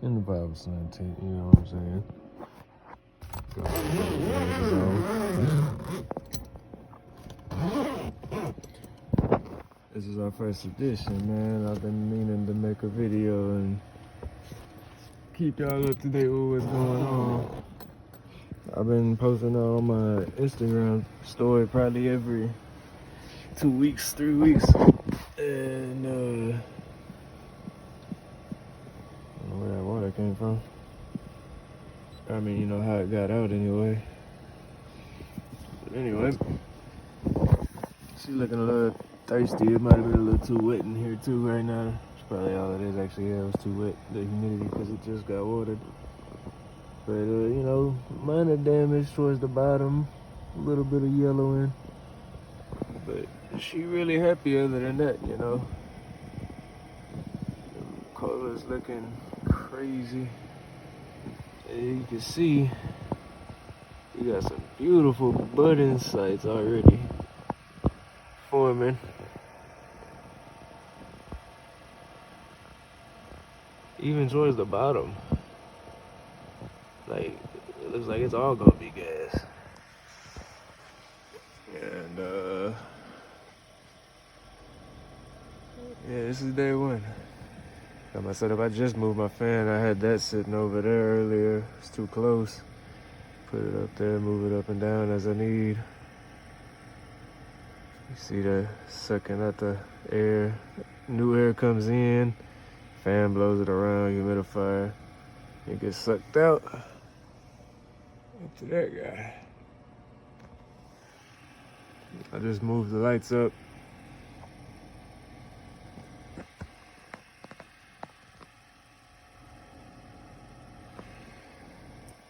in the Vivosun tent, you know what I'm saying? This is our first edition, man. I've been meaning to make a video and keep y'all up to date with what's going on. I've been posting on my Instagram story probably every 2 weeks, 3 weeks. And I don't know where that water came from. I mean, you know how it got out anyway. But anyway, she's looking a little thirsty. It might have been a little too wet in here too right now. That's probably all it is actually. Yeah, it was too wet, the humidity, because it just got watered. But you know, minor damage towards the bottom, a little bit of yellowing. But she really happy other than that, you know. The color's looking crazy. And you can see you got some beautiful budding sites already forming. Even towards the bottom. Like, it looks like it's all gonna be gas. And yeah, this is day one. Got my setup. I just moved my fan. I had that sitting over there earlier. It's too close. Put it up there, move it up and down as I need. You see that sucking out the air. New air comes in. Fan blows it around, humidifier. It gets sucked out into that guy. I just moved the lights up.